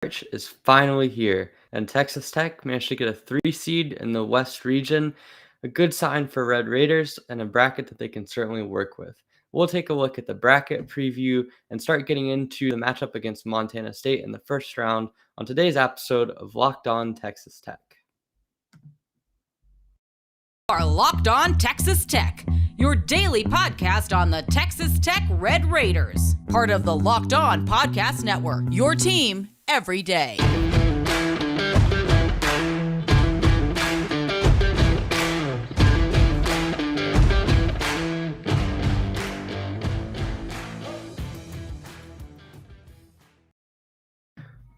March is finally here, and Texas Tech managed to get a 3 seed in the West region, a good sign for Red Raiders and a bracket that they can certainly work with. We'll take a look at the bracket preview and start getting into the matchup against Montana State in the first round on today's episode of Locked On Texas Tech. Are Locked On Texas Tech, your daily podcast on the Texas Tech Red Raiders, part of the Locked On Podcast Network, your team every day.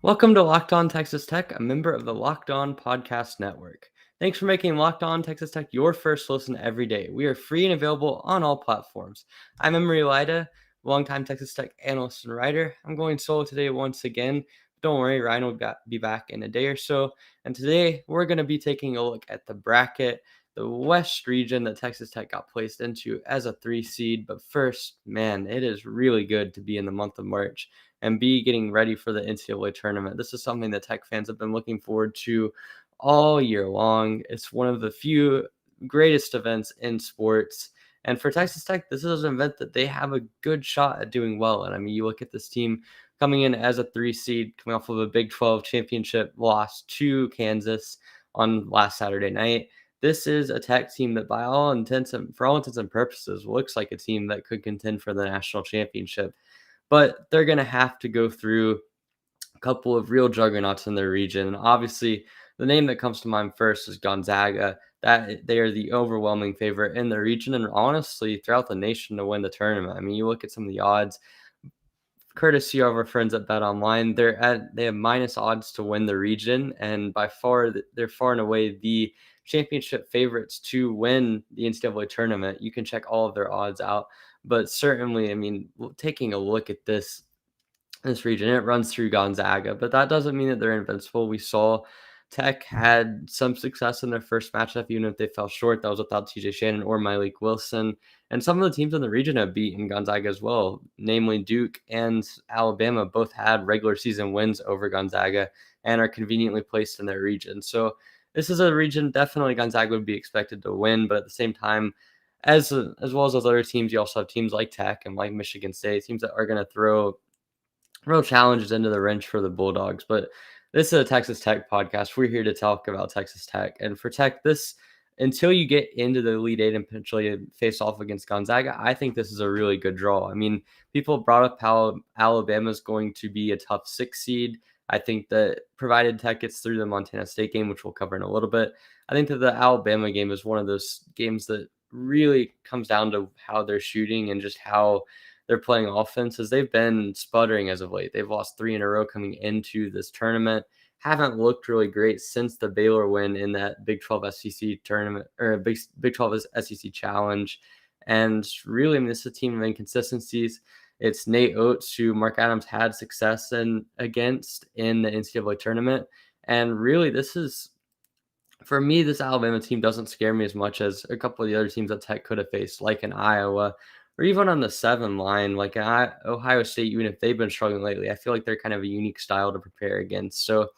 Welcome to Locked On Texas Tech, a member of the Locked On Podcast Network. Thanks for making Locked On Texas Tech your first listen every day. We are free and available on all platforms. I'm Reliably, longtime Texas Tech analyst and writer. I'm going solo today once again. Don't worry, Ryan will be back in a day or so. And today we're going to be taking a look at the bracket, the West region that Texas Tech got placed into as a 3 seed. But first, man, it is really good to be in the month of March and be getting ready for the NCAA tournament. This is something that Tech fans have been looking forward to all year long. It's one of the few greatest events in sports. And for Texas Tech, this is an event that they have a good shot at doing well. And I mean, you look at this team coming in as a 3 seed, coming off of a Big 12 championship loss to Kansas on last Saturday night. This is a Tech team that, for all intents and purposes, looks like a team that could contend for the national championship. But they're going to have to go through a couple of real juggernauts in their region. And obviously, the name that comes to mind first is Gonzaga. That they are the overwhelming favorite in the region and honestly throughout the nation to win the tournament. I mean, you look at some of the odds, courtesy of our friends at BetOnline, they have minus odds to win the region, and by far they're far and away the championship favorites to win the NCAA tournament. You can check all of their odds out, but certainly, I mean, taking a look at this region, it runs through Gonzaga, but that doesn't mean that they're invincible. We saw Tech had some success in their first matchup, even if they fell short. That was without TJ Shannon or Myleik Wilson. And some of the teams in the region have beaten Gonzaga as well, namely Duke and Alabama both had regular season wins over Gonzaga and are conveniently placed in their region. So this is a region definitely Gonzaga would be expected to win, but at the same time, as well as those other teams, you also have teams like Tech and like Michigan State, teams that are going to throw real challenges into the wrench for the Bulldogs. But this is a Texas Tech podcast. We're here to talk about Texas Tech. And for Tech, until you get into the Elite Eight and potentially face off against Gonzaga, I think this is a really good draw. I mean, people brought up how Alabama is going to be a tough 6 seed. I think that provided Tech gets through the Montana State game, which we'll cover in a little bit, I think that the Alabama game is one of those games that really comes down to how they're shooting and just how they're playing offense, as they've been sputtering as of late. They've lost 3 in a row coming into this tournament. Haven't looked really great since the Baylor win in that Big 12 SEC tournament or Big 12 SEC challenge. And really, I mean, this is a team of inconsistencies. It's Nate Oates, who Mark Adams had success against in the NCAA tournament. And really, for me, this Alabama team doesn't scare me as much as a couple of the other teams that Tech could have faced, like in Iowa, or even on the 7 line, like Ohio State, even if they've been struggling lately. I feel like they're kind of a unique style to prepare against. So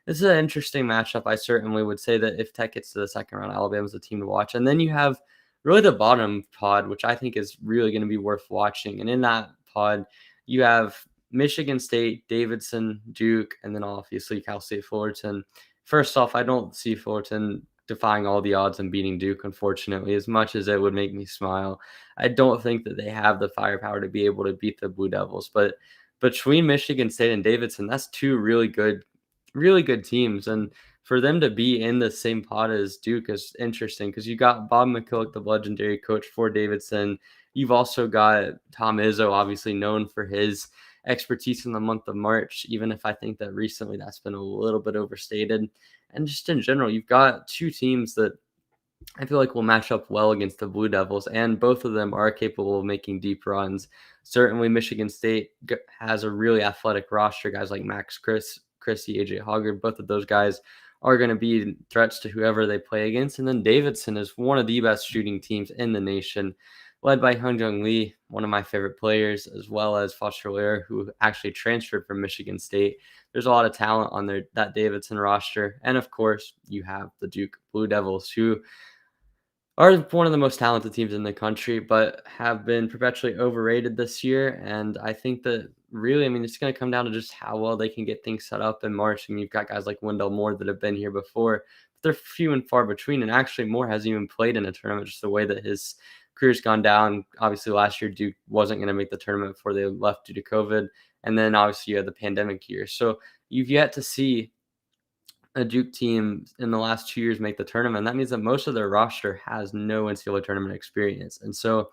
this is an interesting matchup. I certainly would say that if Tech gets to the second round, Alabama's a team to watch. And then you have really the bottom pod, which I think is really going to be worth watching. And in that pod, you have Michigan State, Davidson, Duke, and then obviously Cal State Fullerton. First off, I don't see Fullerton defying all the odds and beating Duke, unfortunately, as much as it would make me smile. I don't think that they have the firepower to be able to beat the Blue Devils. But between Michigan State and Davidson, that's 2 really good teams. And for them to be in the same pot as Duke is interesting because you got Bob McKillop, the legendary coach for Davidson. You've also got Tom Izzo, obviously known for his expertise in the month of March, even if I think that recently that's been a little bit overstated. And just in general, you've got 2 teams that I feel like will match up well against the Blue Devils, and both of them are capable of making deep runs. Certainly, Michigan State has a really athletic roster, guys like Max Christie, AJ Hoggard. Both of those guys are going to be threats to whoever they play against. And then Davidson is one of the best shooting teams in the nation, led by Hyunjung Lee, one of my favorite players, as well as Foster Ware, who actually transferred from Michigan State. there's a lot of talent on that Davidson roster. And of course, you have the Duke Blue Devils, who are one of the most talented teams in the country, but have been perpetually overrated this year. And I think that really, I mean, it's going to come down to just how well they can get things set up in March. I mean, you've got guys like Wendell Moore that have been here before, but they're few and far between. And actually, Moore hasn't even played in a tournament, just the way that his career's gone down. Obviously, last year, Duke wasn't going to make the tournament before they left due to COVID. And then obviously, you had the pandemic year. So you've yet to see a Duke team in the last 2 years make the tournament. That means that most of their roster has no NCAA tournament experience. And so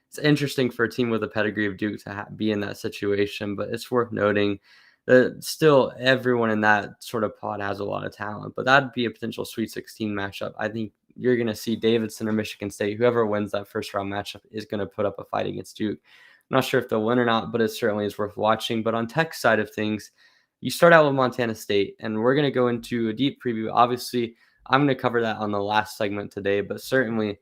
it's interesting for a team with a pedigree of Duke to be in that situation, but it's worth noting that still everyone in that sort of pod has a lot of talent, but that'd be a potential Sweet 16 matchup. I think you're going to see Davidson or Michigan State, whoever wins that first round matchup is going to put up a fight against Duke. I'm not sure if they'll win or not, but it certainly is worth watching. But on Tech's side of things, you start out with Montana State, and we're going to go into a deep preview. Obviously, I'm going to cover that on the last segment today, but certainly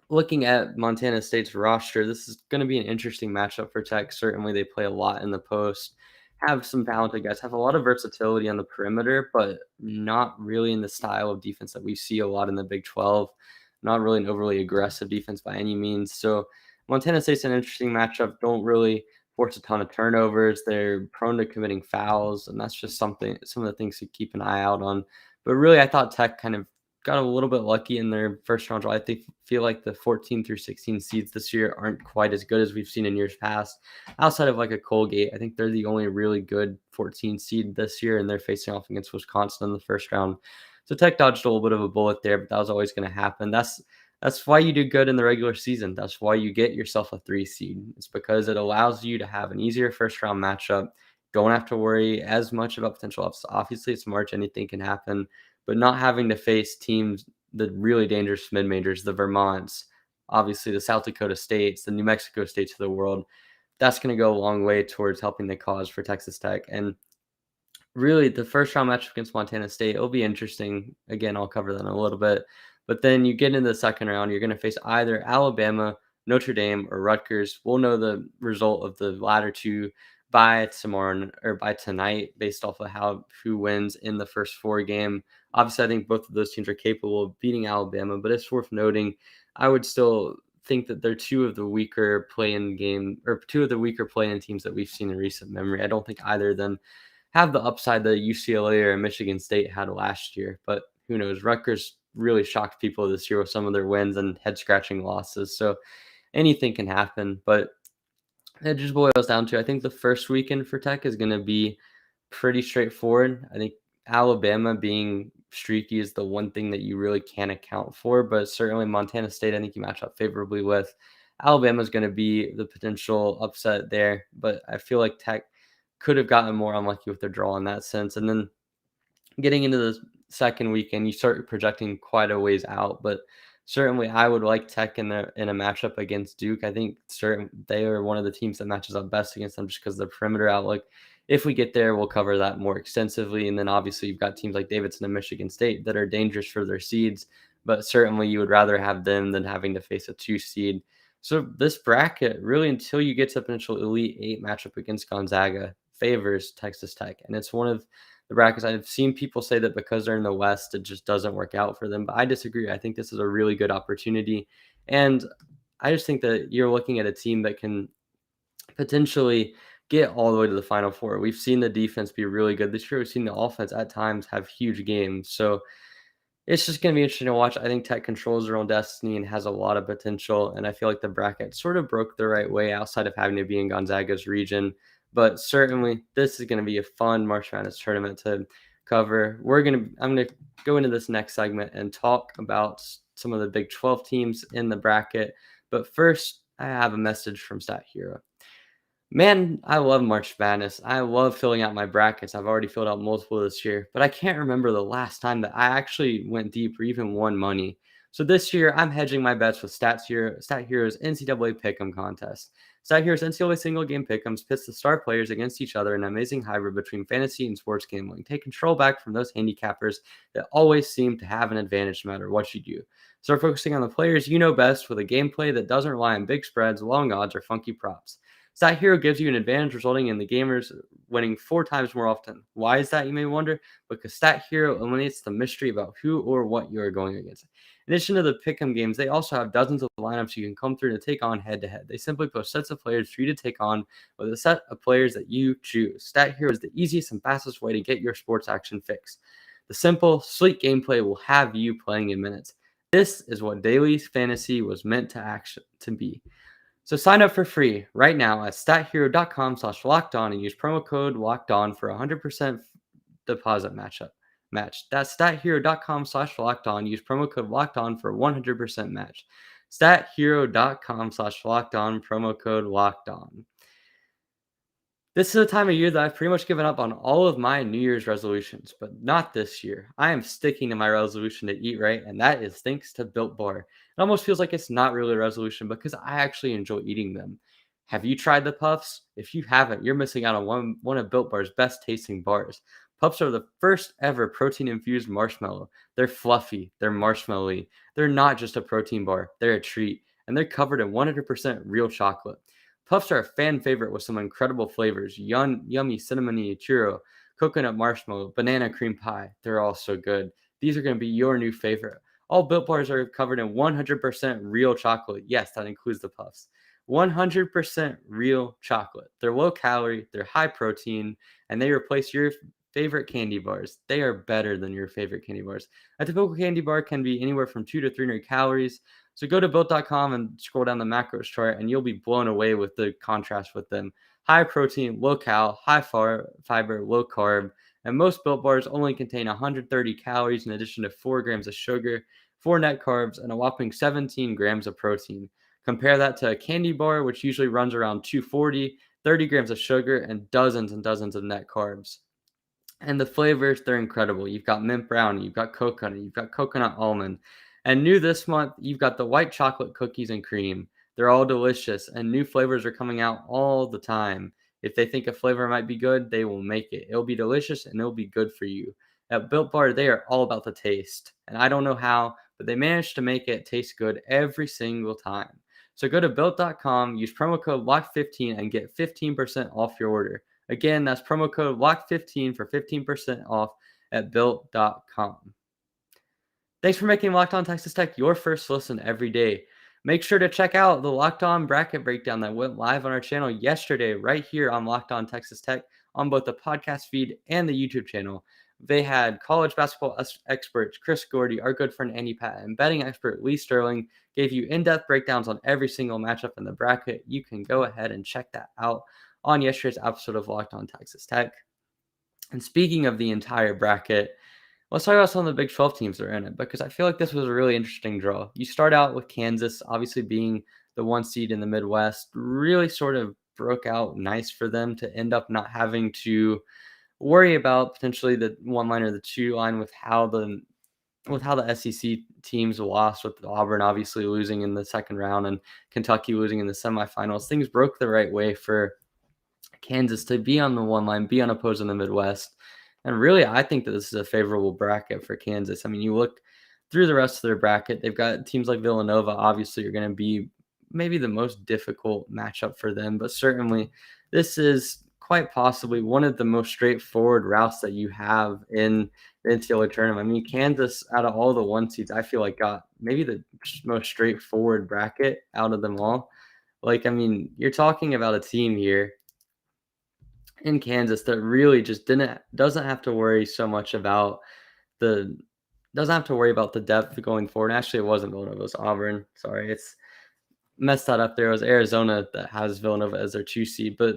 looking at Montana State's roster, this is going to be an interesting matchup for Tech. Certainly, they play a lot in the post, have some talented guys, have a lot of versatility on the perimeter, but not really in the style of defense that we see a lot in the Big 12. Not really an overly aggressive defense by any means. So Montana State's an interesting matchup. Don't really force a ton of turnovers. They're prone to committing fouls, and that's just some of the things to keep an eye out on. But really, I thought Tech kind of got a little bit lucky in their first round draw. I feel like the 14 through 16 seeds this year aren't quite as good as we've seen in years past. Outside of like a Colgate, I think they're the only really good 14 seed this year, and they're facing off against Wisconsin in the first round. So Tech dodged a little bit of a bullet there, but that was always going to happen. That's why you do good in the regular season. That's why you get yourself a 3 seed. It's because it allows you to have an easier first round matchup. Don't have to worry as much about potential upsets. Obviously, it's March, anything can happen, but not having to face teams, the really dangerous mid-majors, the Vermonts, obviously the South Dakota States, the New Mexico States of the world, that's going to go a long way towards helping the cause for Texas Tech. And really, the first round matchup against Montana State, it'll be interesting. Again, I'll cover that in a little bit. But then you get into the second round, you're going to face either Alabama, Notre Dame, or Rutgers. We'll know the result of the latter two by tomorrow or by tonight based off of who wins in the first 4 game. Obviously, I think both of those teams are capable of beating Alabama, but it's worth noting, I would still think that they're two of the weaker play-in teams that we've seen in recent memory. I don't think either of them have the upside that UCLA or Michigan State had last year, but who knows? Rutgers really shocked people this year with some of their wins and head-scratching losses, so anything can happen, but it just boils down to, I think the first weekend for Tech is going to be pretty straightforward. I think Alabama being streaky is the one thing that you really can't account for, but certainly Montana State, I think you match up favorably with. Alabama is going to be the potential upset there, but I feel like Tech could have gotten more unlucky with their draw in that sense. And then getting into the second weekend, you start projecting quite a ways out, but certainly I would like Tech in a matchup against Duke. I think they are one of the teams that matches up best against them just because of the perimeter outlook. If we get there, we'll cover that more extensively. And then obviously you've got teams like Davidson and Michigan State that are dangerous for their seeds, but certainly you would rather have them than having to face a 2 seed. So this bracket, really until you get to a potential Elite 8 matchup against Gonzaga, favors Texas Tech. And it's one of the brackets. I've seen people say that because they're in the West, it just doesn't work out for them. But I disagree. I think this is a really good opportunity. And I just think that you're looking at a team that can potentially get all the way to the Final Four. We've seen the defense be really good this year. We've seen the offense at times have huge games. So it's just going to be interesting to watch. I think Tech controls their own destiny and has a lot of potential. And I feel like the bracket sort of broke the right way outside of having to be in Gonzaga's region. But certainly, this is going to be a fun March Madness tournament to cover. I'm going to go into this next segment and talk about some of the Big 12 teams in the bracket. But first, I have a message from StatHero. Man, I love March Madness. I love filling out my brackets. I've already filled out multiple this year, but I can't remember the last time that I actually went deep or even won money. So this year, I'm hedging my bets with StatHero's NCAA Pick'em contest. StatHero's NCAA single game Pick'ems pits the star players against each other in an amazing hybrid between fantasy and sports gambling. Take control back from those handicappers that always seem to have an advantage no matter what you do. Start focusing on the players you know best with a gameplay that doesn't rely on big spreads, long odds, or funky props. StatHero gives you an advantage, resulting in the gamers winning 4 times more often. Why is that, you may wonder? Because StatHero eliminates the mystery about who or what you are going against. In addition to the pick'em games, they also have dozens of lineups you can come through to take on head-to-head. They simply post sets of players for you to take on with a set of players that you choose. StatHero is the easiest and fastest way to get your sports action fix. The simple, sleek gameplay will have you playing in minutes. This is what daily fantasy was meant to be. So sign up for free right now at stathero.com/lockedon and use promo code LOCKEDON for 100% deposit match. That's stathero.com/lockedon. Use promo code LOCKEDON for 100% match. stathero.com/lockedon, promo code LOCKEDON. This is a time of year that I've pretty much given up on all of my New Year's resolutions, but not this year. I am sticking to my resolution to eat right, and that is thanks to Built Bar. It almost feels like it's not really a resolution because I actually enjoy eating them. Have you tried the Puffs? If you haven't, you're missing out on one of Built Bar's best tasting bars. Puffs are the first ever protein-infused marshmallow. They're fluffy, they're marshmallowy. They're not just a protein bar, they're a treat, and they're covered in 100% real chocolate. Puffs are a fan favorite with some incredible flavors: yummy cinnamony churro, coconut marshmallow, banana cream pie. They're all so good. These are going to be your new favorite. All Built Bars are covered in 100% real chocolate. Yes, that includes the Puffs. 100% real chocolate. They're low calorie, they're high protein, and they replace your favorite candy bars. They are better than your favorite candy bars. A typical candy bar can be anywhere from 200 to 300 calories. So go to built.com and scroll down the macros chart, and you'll be blown away with the contrast with them. High protein, low cal, high fiber, low carb, and most Built Bars only contain 130 calories in addition to 4 grams of sugar, 4 net carbs, and a whopping 17 grams of protein. Compare that to a candy bar, which usually runs around 240, 30 grams of sugar, and dozens of net carbs. And the flavors, they're incredible. You've got mint brownie, you've got coconut, you've got coconut almond. And new this month, you've got the white chocolate cookies and cream. They're all delicious, and new flavors are coming out all the time. If they think a flavor might be good, they will make it. It'll be delicious and it'll be good for you. At Built Bar, they are all about the taste. And I don't know how, but they managed to make it taste good every single time. So go to built.com, use promo code LOCK15 and get 15% off your order. Again, that's promo code LOCK15 for 15% off at built.com. Thanks for making Locked On Texas Tech your first listen every day. Make sure to check out the Locked On bracket breakdown that went live on our channel yesterday, right here on Locked On Texas Tech, on both the podcast feed and the YouTube channel. They had college basketball experts Chris Gordy, our good friend Andy Patton, and betting expert Lee Sterling gave you in-depth breakdowns on every single matchup in the bracket. You can go ahead and check that out on yesterday's episode of Locked On Texas Tech. And speaking of the entire bracket, let's talk about some of the Big 12 teams that are in it, because I feel like this was a really interesting draw. You start out with Kansas, obviously being the 1 seed in the Midwest, really sort of broke out nice for them to end up not having to worry about potentially the 1 line or the 2 line with how the SEC teams lost, with Auburn obviously losing in the second round and Kentucky losing in the semifinals. Things broke the right way for Kansas to be on the 1 line, be unopposed in the Midwest. And really, I think that this is a favorable bracket for Kansas. I mean, you look through the rest of their bracket, they've got teams like Villanova, obviously, are going to be maybe the most difficult matchup for them. But certainly, this is quite possibly one of the most straightforward routes that you have in the NCAA tournament. I mean, Kansas, out of all the 1 seeds, I feel like got maybe the most straightforward bracket out of them all. Like, I mean, you're talking about a team here in Kansas that really just doesn't have to worry so much about the depth going forward. Actually, it wasn't Villanova, it was Auburn. Sorry, it's messed that up there. It was Arizona that has Villanova as their 2 seed. But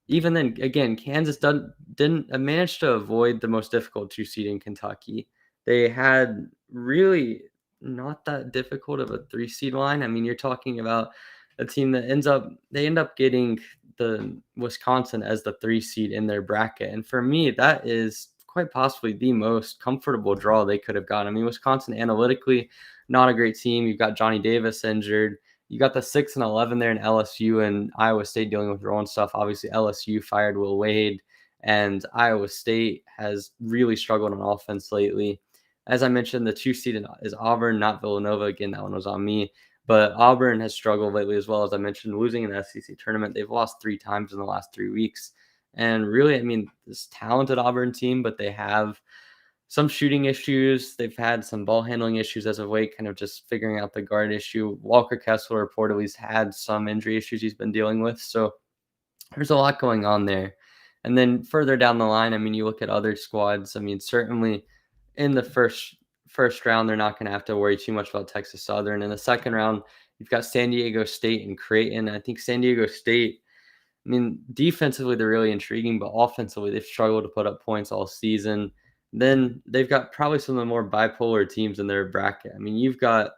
even then, again, Kansas didn't manage to avoid the most difficult 2 seed in Kentucky. They had really not that difficult of a 3 seed line. I mean, you're talking about a team that end up getting the Wisconsin as the 3 seed in their bracket. And for me, that is quite possibly the most comfortable draw they could have gotten. I mean, Wisconsin analytically, not a great team. You've got Johnny Davis injured. You got the 6 and 11 there in LSU and Iowa State dealing with their own stuff. Obviously, LSU fired Will Wade, and Iowa State has really struggled on offense lately. As I mentioned, the 2 seed is Auburn, not Villanova. Again, that one was on me. But Auburn has struggled lately as well, as I mentioned, losing in the SEC tournament. They've lost 3 times in the last 3 weeks. And really, I mean, this talented Auburn team, but they have some shooting issues. They've had some ball handling issues as of late, kind of just figuring out the guard issue. Walker Kessler reportedly's had some injury issues he's been dealing with. So there's a lot going on there. And then further down the line, I mean, you look at other squads. I mean, certainly in the first round, they're not going to have to worry too much about Texas Southern. In the second round, you've got San Diego State and Creighton. I think San Diego State, I mean, defensively, they're really intriguing, but offensively, they've struggled to put up points all season. Then they've got probably some of the more bipolar teams in their bracket. I mean, you've got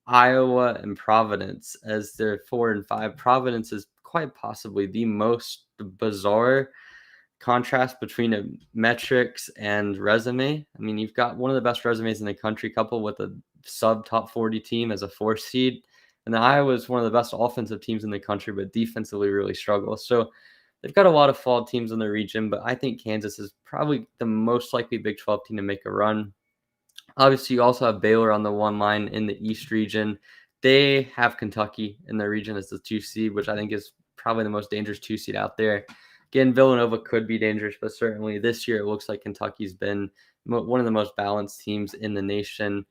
Iowa and Providence as their 4 and 5. Providence is quite possibly the most bizarre contrast between a metrics and resume. I mean, you've got one of the best resumes in the country, coupled with a sub top 40 team as a 4 seed. And the Iowa is one of the best offensive teams in the country, but defensively really struggles. So they've got a lot of flawed teams in the region, but I think Kansas is probably the most likely Big 12 team to make a run. Obviously, you also have Baylor on the one line in the East region. They have Kentucky in their region as the 2 seed, which I think is probably the most dangerous 2 seed out there. Again, Villanova could be dangerous, but certainly this year it looks like Kentucky's been one of the most balanced teams in the nation.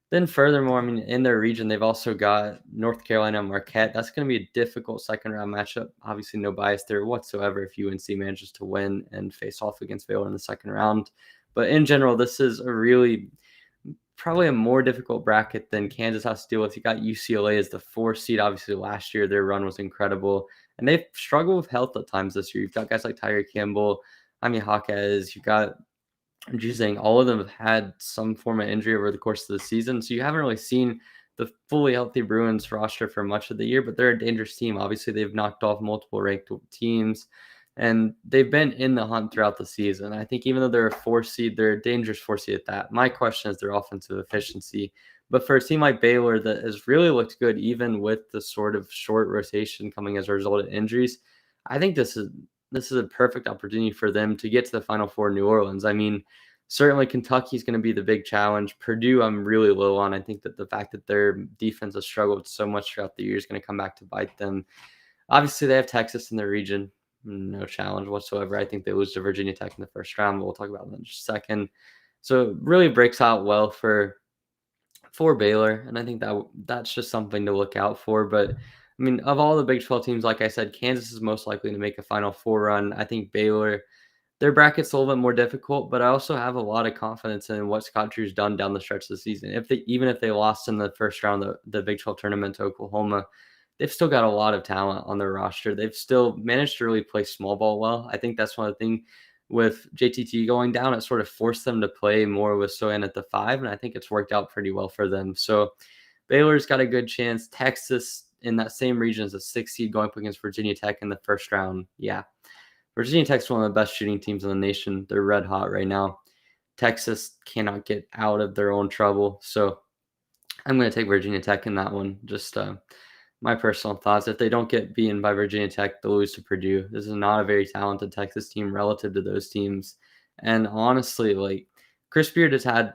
Then furthermore, I mean, in their region, they've also got North Carolina and Marquette. That's going to be a difficult second-round matchup. Obviously, no bias there whatsoever if UNC manages to win and face off against Baylor in the second round. But in general, this is probably a more difficult bracket than Kansas has to deal with. You got UCLA as the 4 seed. Obviously, last year their run was incredible, and they've struggled with health at times this year. You've got guys like Tyreek Campbell, Jaime Jaquez. You've got saying all of them have had some form of injury over the course of the season. So you haven't really seen the fully healthy Bruins roster for much of the year, but they're a dangerous team. Obviously, they've knocked off multiple ranked teams, and they've been in the hunt throughout the season. I think even though they're a 4 seed, they're a dangerous 4 seed at that. My question is their offensive efficiency. But for a team like Baylor that has really looked good, even with the sort of short rotation coming as a result of injuries, I think this is a perfect opportunity for them to get to the Final Four in New Orleans. I mean, certainly Kentucky is going to be the big challenge. Purdue, I'm really low on. I think that the fact that their defense has struggled so much throughout the year is going to come back to bite them. Obviously, they have Texas in their region. No challenge whatsoever. I think they lose to Virginia Tech in the first round, but we'll talk about that in just a second. So it really breaks out well for Baylor, and I think that's just something to look out for. But I mean, of all the Big 12 teams, like I said, Kansas is most likely to make a Final Four run. I think Baylor, their bracket's a little bit more difficult, but I also have a lot of confidence in what Scott Drew's done down the stretch of the season. Even if they lost in the first round of the Big 12 tournament to Oklahoma, they've still got a lot of talent on their roster. They've still managed to really play small ball well. I think that's one of the things with JTT going down, it sort of forced them to play more with Sohan at the 5, and I think it's worked out pretty well for them. So Baylor's got a good chance. Texas in that same region as a 6 seed going up against Virginia Tech in the first round. Yeah. Virginia Tech's one of the best shooting teams in the nation. They're red hot right now. Texas cannot get out of their own trouble. So I'm going to take Virginia Tech in that one. Just my personal thoughts. If they don't get beaten by Virginia Tech, they'll lose to Purdue. This is not a very talented Texas team relative to those teams. And honestly, like Chris Beard has had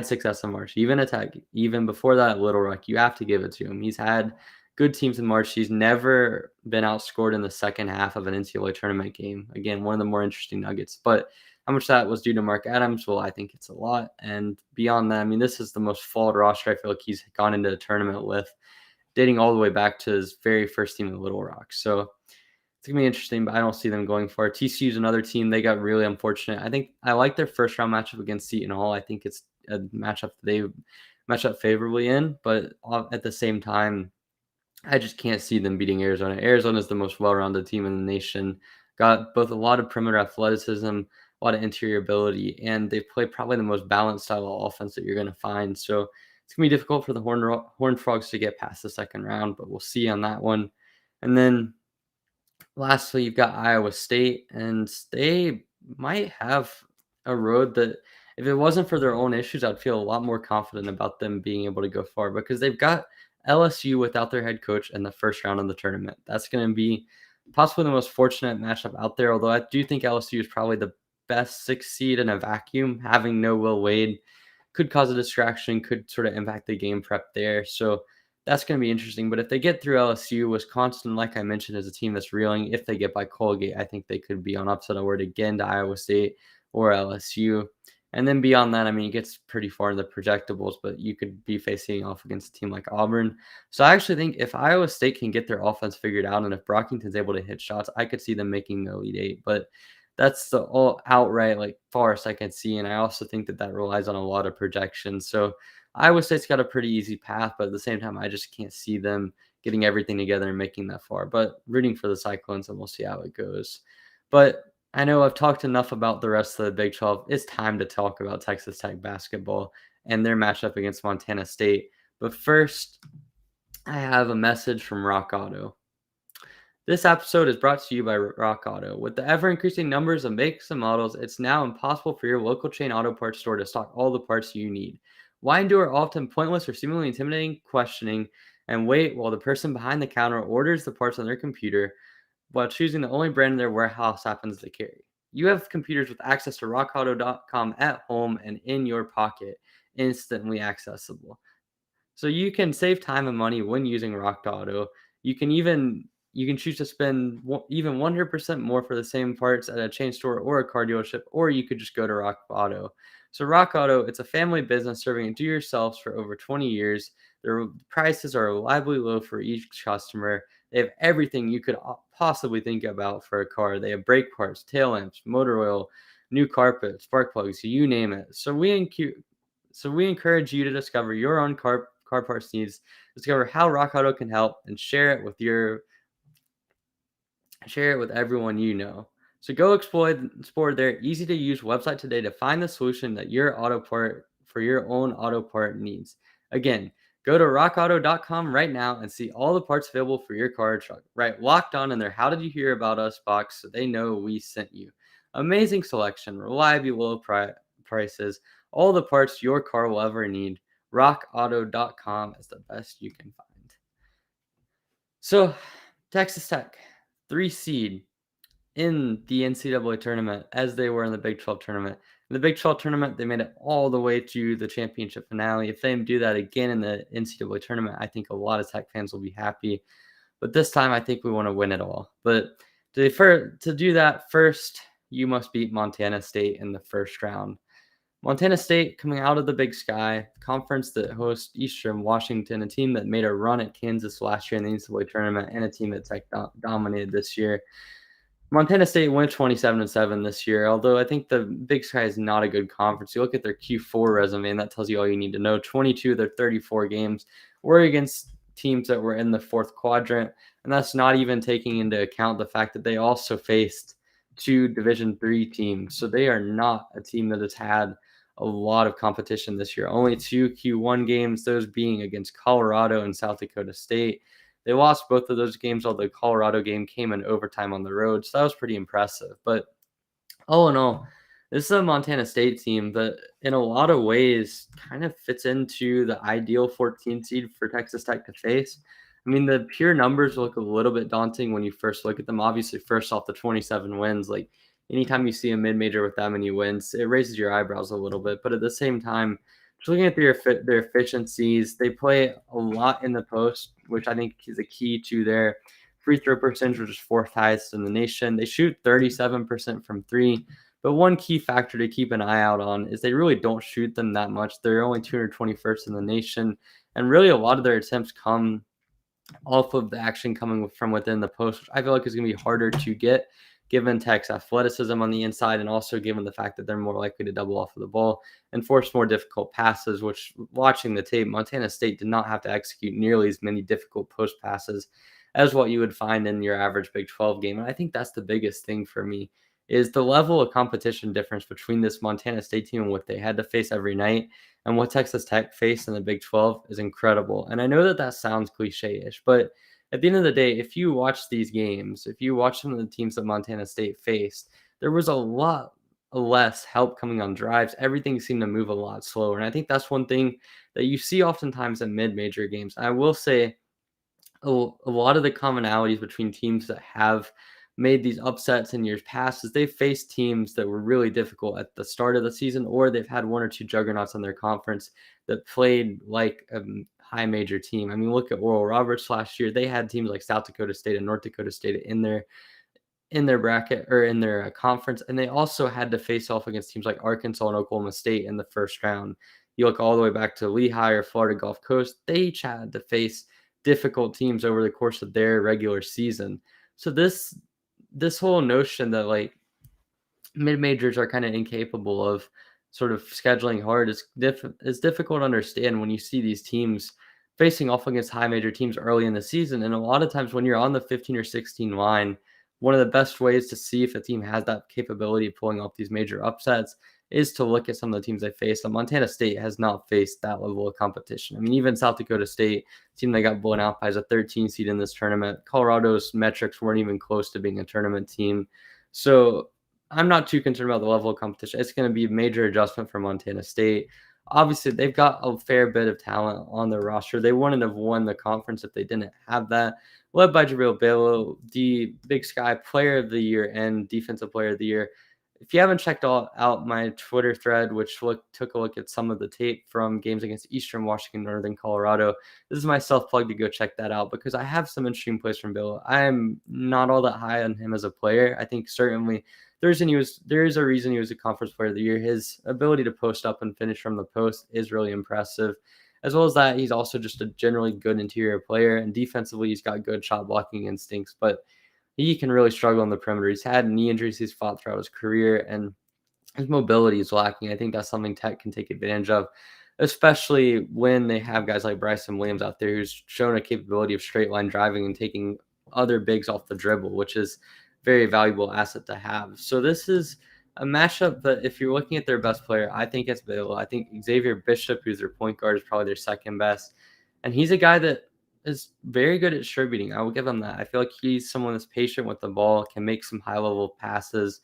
success in March, even before that at Little Rock. You have to give it to him. He's had good teams in March. He's never been outscored in the second half of an NCAA tournament game. Again, one of the more interesting nuggets. But how much that was due to Mark Adams? Well, I think it's a lot. And beyond that, I mean, this is the most flawed roster I feel like he's gone into a tournament with, dating all the way back to his very first team in Little Rock. So it's going to be interesting, but I don't see them going far. TCU's another team. They got really unfortunate. I think I like their first round matchup against Seton Hall. I think it's a matchup they match up favorably in, but at the same time, I just can't see them beating Arizona. Arizona is the most well-rounded team in the nation. Got both a lot of perimeter athleticism, a lot of interior ability, and they play probably the most balanced style of offense that you're going to find. So it's going to be difficult for the Horned Frogs to get past the second round, but we'll see on that one. And then lastly, you've got Iowa State, and they might have a road that if it wasn't for their own issues, I'd feel a lot more confident about them being able to go far, because they've got LSU without their head coach in the first round of the tournament. That's going to be possibly the most fortunate matchup out there, although I do think LSU is probably the best 6 seed in a vacuum. Having no Will Wade could cause a distraction, could sort of impact the game prep there. So That's going to be interesting. But if they get through LSU, Wisconsin, like I mentioned, is a team that's reeling. If they get by Colgate, I think they could be on upset alert again to Iowa State or LSU. And then beyond that, I mean, it gets pretty far in the projectables, but you could be facing off against a team like Auburn. So I actually think if Iowa State can get their offense figured out and if Brockington's able to hit shots, I could see them making the Elite Eight. But that's the all outright like farce I can see. And I also think that relies on a lot of projections. So Iowa State's got a pretty easy path, but at the same time, I just can't see them getting everything together and making that far. But rooting for the Cyclones, and we'll see how it goes. But I know I've talked enough about the rest of the Big 12. It's time to talk about Texas Tech basketball and their matchup against Montana State. But first, I have a message from Rock Auto. This episode is brought to you by Rock Auto. With the ever-increasing numbers of makes and models, it's now impossible for your local chain auto parts store to stock all the parts you need. Why endure often pointless or seemingly intimidating questioning and wait while the person behind the counter orders the parts on their computer while choosing the only brand their warehouse happens to carry? You have computers with access to rockauto.com at home and in your pocket, instantly accessible. So you can save time and money when using Rock Auto. You can choose to spend even 100% more for the same parts at a chain store or a car dealership, or you could just go to Rock Auto. So Rock Auto, it's a family business serving do-it-yourselves for over 20 years. Their prices are reliably low for each customer. They have everything you could possibly think about for a car. They have brake parts, tail lamps, motor oil, new carpet, spark plugs, you name it. So we encourage you to discover your own car parts needs, discover how Rock Auto can help, and share it with everyone you know. So go explore their easy-to-use website today to find the solution that your own auto part needs. Again, go to rockauto.com right now and see all the parts available for your car or truck. Right, locked on in their How Did You Hear About Us box so they know we sent you. Amazing selection, reliably low prices, all the parts your car will ever need. rockauto.com is the best you can find. So, Texas Tech, 3 seed in the NCAA tournament as they were in the Big 12 tournament. In the Big 12 tournament, they made it all the way to the championship finale. If they do that again in the NCAA tournament, I think a lot of Tech fans will be happy. But this time, I think we want to win it all. But to do that, first, you must beat Montana State in the first round. Montana State, coming out of the Big Sky, conference that hosts Eastern Washington, a team that made a run at Kansas last year in the NCAA tournament, and a team that Tech dominated this year. Montana State went 27-7 this year, although I think the Big Sky is not a good conference. You look at their Q4 resume, and that tells you all you need to know. 22 of their 34 games were against teams that were in the fourth quadrant, and that's not even taking into account the fact that they also faced 2 Division III teams. So they are not a team that has had a lot of competition this year. Only 2 Q1 games, those being against Colorado and South Dakota State. They lost both of those games, although the Colorado game came in overtime on the road, so that was pretty impressive. But all in all, this is a Montana State team that in a lot of ways kind of fits into the ideal 14 seed for Texas Tech to face. I mean, the pure numbers look a little bit daunting when you first look at them. Obviously, first off, the 27 wins, like anytime you see a mid-major with that many wins, it raises your eyebrows a little bit. But at the same time, just looking at their efficiencies, they play a lot in the post, which I think is a key to their free throw percentage, which is 4th highest in the nation. They shoot 37% from 3. But one key factor to keep an eye out on is they really don't shoot them that much. They're only 221st in the nation. And really a lot of their attempts come off of the action coming from within the post, which I feel like is going to be harder to get given Tech's athleticism on the inside and also given the fact that they're more likely to double off of the ball and force more difficult passes, which watching the tape, Montana State did not have to execute nearly as many difficult post passes as what you would find in your average Big 12 game. And I think that's the biggest thing for me is the level of competition difference between this Montana State team and what they had to face every night and what Texas Tech faced in the Big 12 is incredible. And I know that sounds cliche-ish, but at the end of the day, if you watch these games, if you watch some of the teams that Montana State faced, there was a lot less help coming on drives. Everything seemed to move a lot slower. And I think that's one thing that you see oftentimes in mid-major games. I will say a lot of the commonalities between teams that have made these upsets in years past is they've faced teams that were really difficult at the start of the season, or they've had 1 or 2 juggernauts in their conference that played like high major team. I mean, look at Oral Roberts last year. They had teams like South Dakota State and North Dakota State in their bracket or in their conference, and they also had to face off against teams like Arkansas and Oklahoma State in the first round. You look all the way back to Lehigh or Florida Gulf Coast, they each had to face difficult teams over the course of their regular season. So this whole notion that like mid majors are kind of incapable of sort of scheduling hard is difficult to understand when you see these teams facing off against high major teams early in the season. And a lot of times when you're on the 15 or 16 line, one of the best ways to see if a team has that capability of pulling off these major upsets is to look at some of the teams they face. And Montana State has not faced that level of competition. I mean, even South Dakota State, team that got blown out by, as a 13 seed in this tournament. Colorado's metrics weren't even close to being a tournament team. So I'm not too concerned about the level of competition. It's going to be a major adjustment for Montana State. Obviously, they've got a fair bit of talent on their roster. They wouldn't have won the conference if they didn't have that. Led by Jabril Bello, the Big Sky Player of the Year and Defensive Player of the Year. If you haven't checked out my Twitter thread, which took a look at some of the tape from games against Eastern Washington, Northern Colorado, this is my self-plug to go check that out because I have some interesting plays from Bello. I am not all that high on him as a player. I think certainly there is a reason he was a Conference Player of the Year. His ability to post up and finish from the post is really impressive. As well as that, he's also just a generally good interior player, and defensively, he's got good shot blocking instincts, but he can really struggle on the perimeter. He's had knee injuries he's fought throughout his career, and his mobility is lacking. I think that's something Tech can take advantage of, especially when they have guys like Bryson Williams out there who's shown a capability of straight line driving and taking other bigs off the dribble, which is very valuable asset to have. So this is a matchup that if you're looking at their best player, I think it's Bill. I think Xavier Bishop, who's their point guard, is probably their second best. And he's a guy that is very good at distributing. I will give him that. I feel like he's someone that's patient with the ball, can make some high-level passes,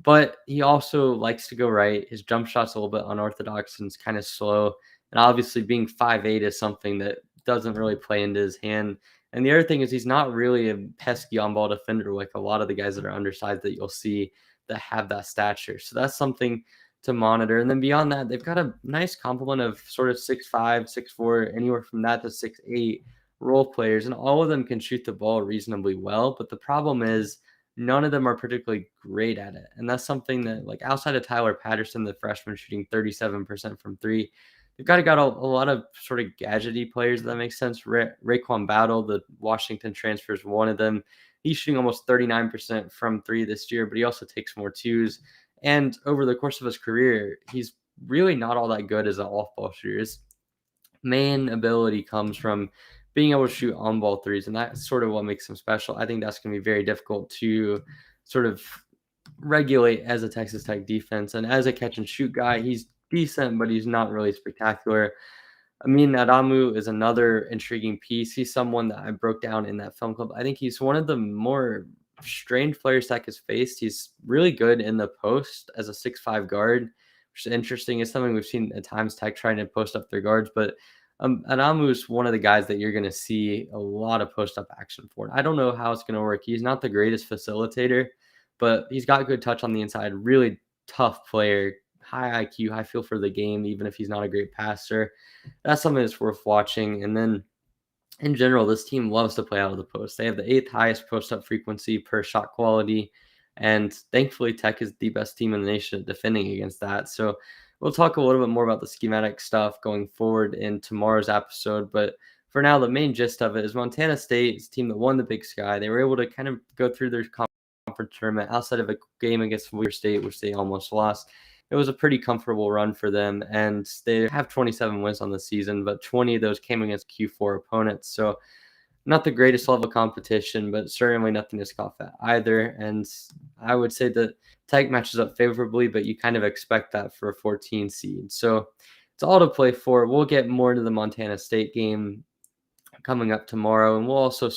but he also likes to go right. His jump shot's a little bit unorthodox and it's kind of slow. And obviously being 5'8" is something that doesn't really play into his hand. And the other thing is he's not really a pesky on-ball defender like a lot of the guys that are undersized that you'll see that have that stature. So that's something to monitor. And then beyond that, they've got a nice complement of sort of 6'5", 6'4", anywhere from that to 6'8" role players, and all of them can shoot the ball reasonably well. But the problem is none of them are particularly great at it. And that's something that, like, outside of Tyler Patterson, the freshman shooting 37% from three, they've got a lot of sort of gadgety players, if that makes sense. Rayquan Battle, the Washington transfer, is one of them. He's shooting almost 39% from three this year, but he also takes more twos. And over the course of his career, he's really not all that good as an off-ball shooter. His main ability comes from being able to shoot on-ball threes, and that's sort of what makes him special. I think that's going to be very difficult to sort of regulate as a Texas Tech defense. And as a catch-and-shoot guy, he's decent, but he's not really spectacular. Amin Adamu is another intriguing piece. He's someone that I broke down in that film club. I think he's one of the more strange players Tech has faced. He's really good in the post as a 6'5" guard, which is interesting. It's something we've seen at times Tech trying to post up their guards, but Adamu is one of the guys that you're going to see a lot of post-up action for. I don't know how it's going to work. He's not the greatest facilitator, but he's got good touch on the inside. Really tough player, high IQ, high feel for the game, even if he's not a great passer. That's something that's worth watching. And then in general, this team loves to play out of the post. They have the 8th highest post-up frequency per shot quality, and thankfully Tech is the best team in the nation at defending against that. So we'll talk a little bit more about the schematic stuff going forward in tomorrow's episode. But for now, the main gist of it is Montana State is a team that won the Big Sky. They were able to kind of go through their conference tournament outside of a game against Weir State, which they almost lost. It was a pretty comfortable run for them, and they have 27 wins on the season, but 20 of those came against Q4 opponents. So not the greatest level of competition, but certainly nothing to scoff at either. And I would say that Tech matches up favorably, but you kind of expect that for a 14 seed. So it's all to play for. We'll get more into the Montana State game coming up tomorrow, and we'll also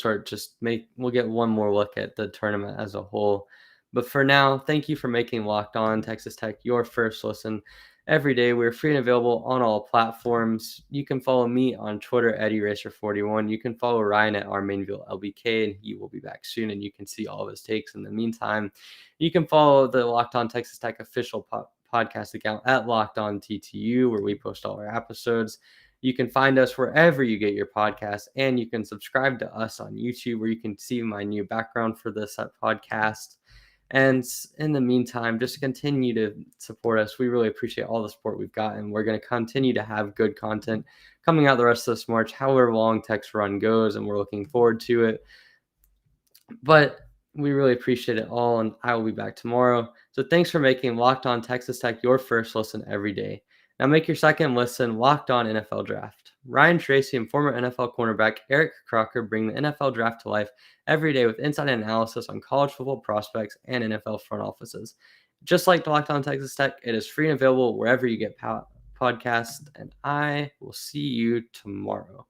we'll get one more look at the tournament as a whole. But for now, thank you for making Locked On Texas Tech your first listen every day. We're free and available on all platforms. You can follow me on Twitter at Eraser41. You can follow Ryan at RMainvilleLBK, and he will be back soon, and you can see all of his takes. In the meantime, you can follow the Locked On Texas Tech official podcast account at Locked On TTU, where we post all our episodes. You can find us wherever you get your podcasts, and you can subscribe to us on YouTube, where you can see my new background for this podcast. And in the meantime, just continue to support us. We really appreciate all the support we've gotten. We're going to continue to have good content coming out the rest of this March, however long Tech's run goes, and we're looking forward to it. But we really appreciate it all, and I will be back tomorrow. So thanks for making Locked On Texas Tech your first listen every day. Now make your second listen Locked On NFL Draft. Ryan Tracy and former NFL cornerback Eric Crocker bring the NFL Draft to life every day with insight and analysis on college football prospects and NFL front offices. Just like Locked On Texas Tech, it is free and available wherever you get podcasts, and I will see you tomorrow.